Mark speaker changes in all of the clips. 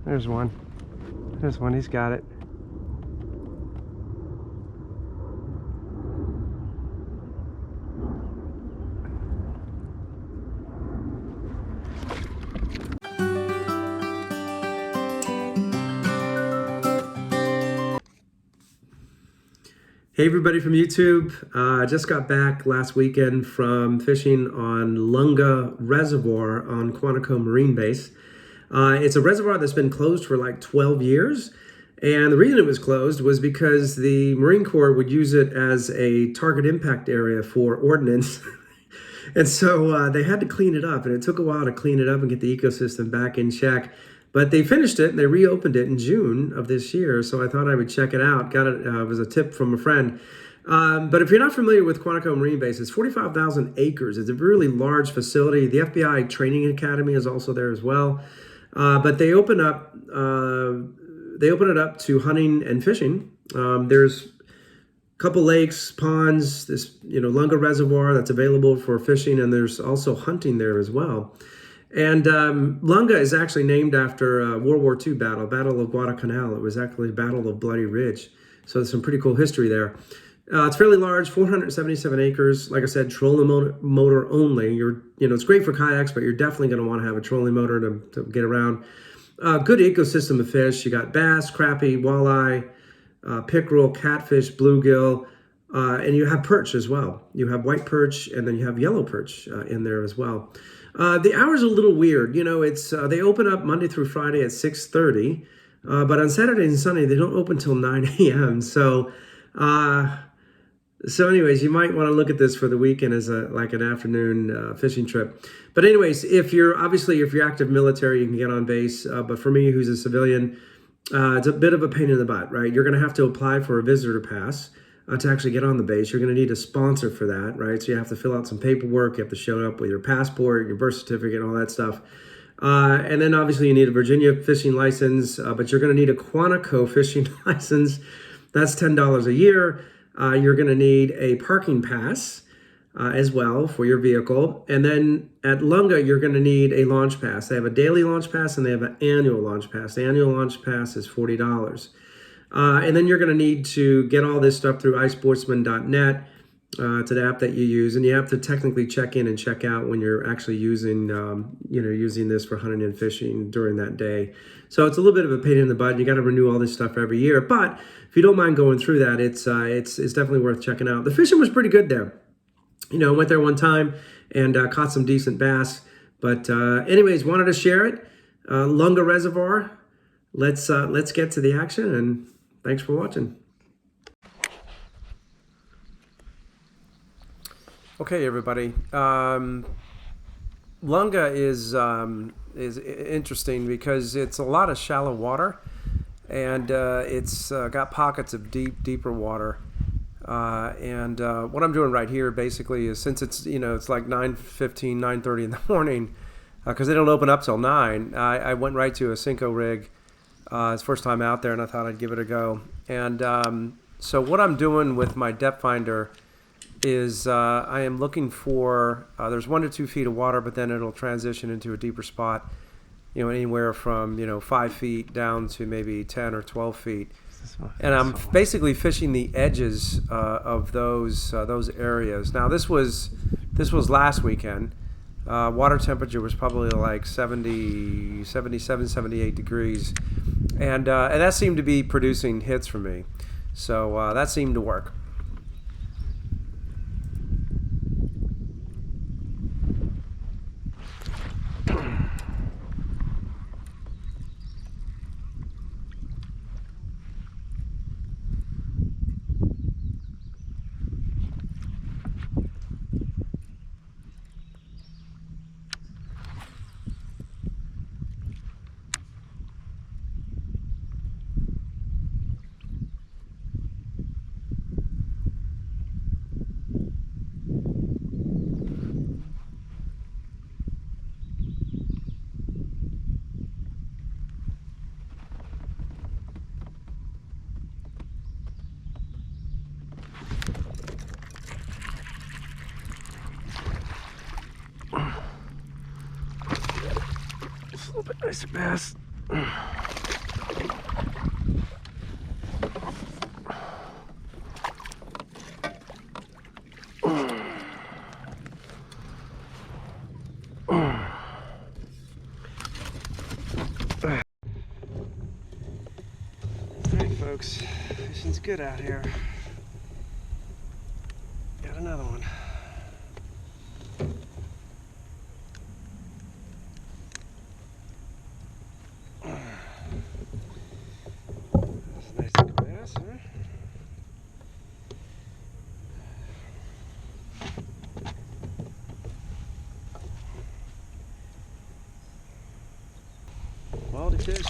Speaker 1: There's one. There's one. He's got it. Hey everybody from YouTube. I just got back last weekend from fishing on Lunga Reservoir on Quantico Marine Base. It's a reservoir that's been closed for like 12 years. And the reason it was closed was because the Marine Corps would use it as a target impact area for ordnance. And so they had to clean it up, and it took a while to clean it up and get the ecosystem back in check. But they finished it and they reopened it in June of this year, so I thought I would check it out. Got it was a tip from a friend. But if you're not familiar with Quantico Marine Base, it's 45,000 acres. It's a really large facility. The FBI Training Academy is also there as well. But they open it up to hunting and fishing. There's a couple lakes, ponds, this Lunga Reservoir that's available for fishing, and there's also hunting there as well. And Lunga is actually named after a World War II Battle of Guadalcanal. It was actually Battle of Bloody Ridge. So there's some pretty cool history there. It's fairly large, 477 acres. Like I said, trolling motor only. It's great for kayaks, but you're definitely going to want to have a trolling motor to get around. Good ecosystem of fish. You got bass, crappie, walleye, pickerel, catfish, bluegill, and you have perch as well. You have white perch, and then you have yellow perch in there as well. The hours are a little weird. It's they open up Monday through Friday at 6:30, but on Saturday and Sunday they don't open till 9 a.m. So anyways, you might want to look at this for the weekend as like an afternoon fishing trip. But anyways, if you're active military, you can get on base. But for me, who's a civilian, it's a bit of a pain in the butt, right? You're going to have to apply for a visitor pass to actually get on the base. You're going to need a sponsor for that, right? So you have to fill out some paperwork. You have to show up with your passport, your birth certificate, all that stuff. And then obviously you need a Virginia fishing license, but you're going to need a Quantico fishing license. That's $10 a year. You're going to need a parking pass as well for your vehicle. And then at Lunga, you're going to need a launch pass. They have a daily launch pass and they have an annual launch pass. The annual launch pass is $40. And then you're going to need to get all this stuff through iSportsman.net. It's an app that you use, and you have to technically check in and check out when you're actually using this for hunting and fishing during that day. So it's a little bit of a pain in the butt. You got to renew all this stuff every year. But if you don't mind going through that, it's definitely worth checking out. The fishing was pretty good there. I went there one time and caught some decent bass. But anyways, wanted to share it. Lunga Reservoir. Let's get to the action, and thanks for watching. Okay, everybody. Lunga is interesting because it's a lot of shallow water, and it's got pockets of deeper water. And what I'm doing right here basically is, since it's it's like 9:15, 9:30 in the morning, because they don't open up till 9. I went right to a Cinco rig. It's first time out there, and I thought I'd give it a go. And so what I'm doing with my depth finder is I am looking for, there's 1 to 2 feet of water, but then it'll transition into a deeper spot, anywhere from 5 feet down to maybe 10 or 12 feet. And I'm basically fishing the edges of those areas. Now this was last weekend. Water temperature was probably like 77, 78 degrees. And that seemed to be producing hits for me. So that seemed to work. A little bit nicer bass. folks. Fishing's good out here. Got another one. That's a nice little bass, huh? Quality fish.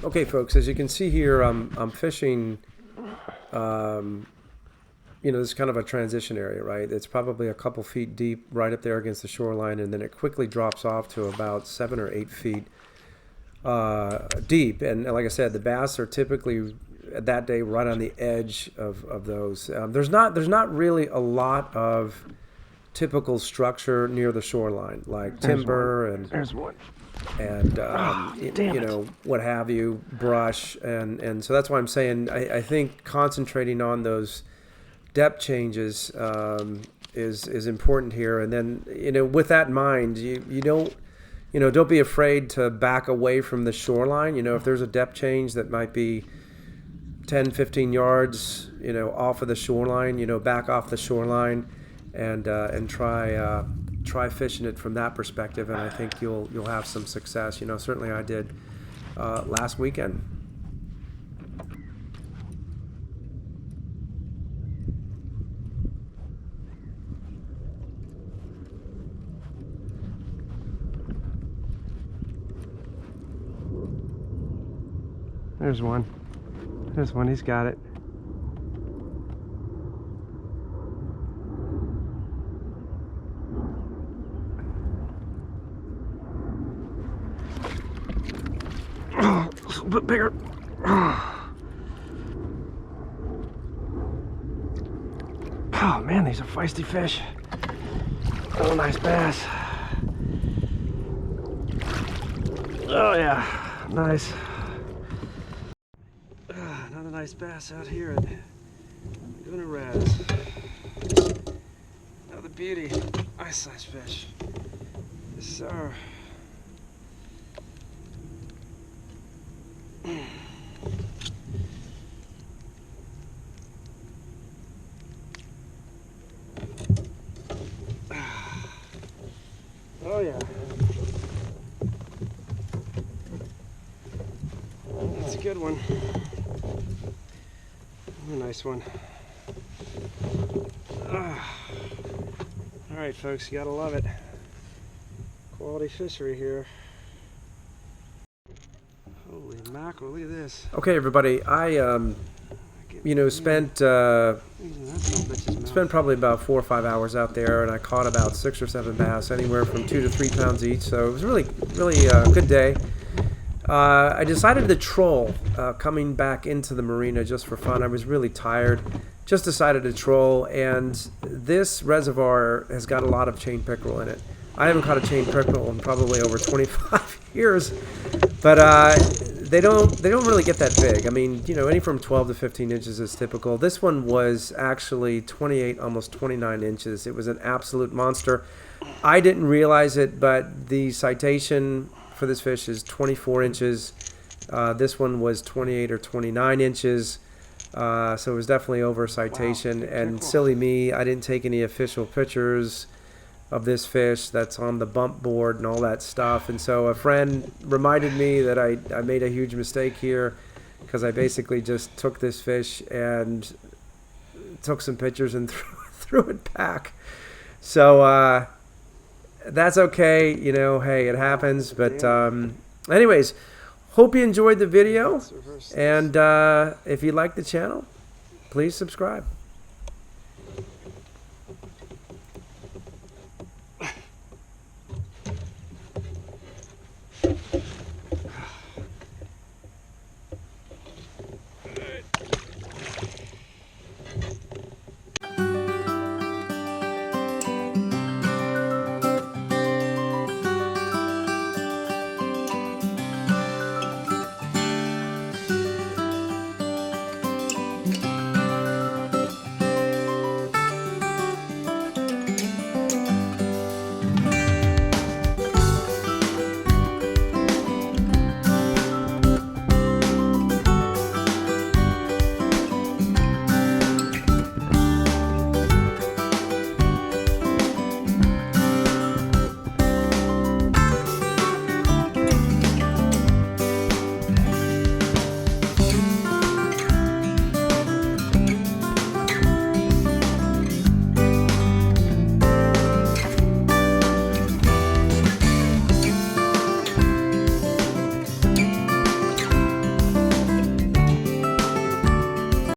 Speaker 1: Okay, folks, as you can see here, I'm fishing, you know, this is kind of a transition area, right? It's probably a couple feet deep right up there against the shoreline, and then it quickly drops off to about 7 or 8 feet deep. And like I said, the bass are typically that day right on the edge of those. There's not really a lot of typical structure near the shoreline, like timber and
Speaker 2: there's one.
Speaker 1: And you know, what have you, brush, and so that's why I'm saying I think concentrating on those depth changes is important here. And then, you know, with that in mind, you don't be afraid to back away from the shoreline. You know, if there's a depth change that might be 10, 15 yards, you know, off of the shoreline, you know, back off the shoreline and try fishing it from that perspective, and I think you'll have some success. You know, certainly I did last weekend.
Speaker 2: There's one. There's one. He's got it. Oh, a little bit bigger. Oh man, these are feisty fish. Oh, nice bass. Oh yeah, nice. Another nice bass out here at Lunga Reservoir. Another beauty, nice size fish. Yes, sir. Oh yeah. That's a good one. A nice one. All right, folks, you gotta love it. Quality fishery here. Holy mackerel! Look at this.
Speaker 1: Okay, everybody, I you know, spent probably about 4 or 5 hours out there, and I caught about 6 or 7 bass, anywhere from 2 to 3 pounds each. So it was really a good day. I decided to troll coming back into the marina just for fun. I was really tired. Just decided to troll, and this reservoir has got a lot of chain pickerel in it. I haven't caught a chain pickerel in probably over 25 years, but they don't really get that big. I mean, you know, any from 12 to 15 inches is typical. This one was actually 28, almost 29 inches. It was an absolute monster. I didn't realize it, but the citation for this fish is 24 inches. This one was 28 or 29 inches. So it was definitely over citation. Wow. And silly me, I didn't take any official pictures of this fish that's on the bump board and all that stuff. And so a friend reminded me that I made a huge mistake here, because I basically just took this fish and took some pictures and threw it back. So that's okay, you know, hey, it happens. But anyways, hope you enjoyed the video, and if you like the channel, please subscribe.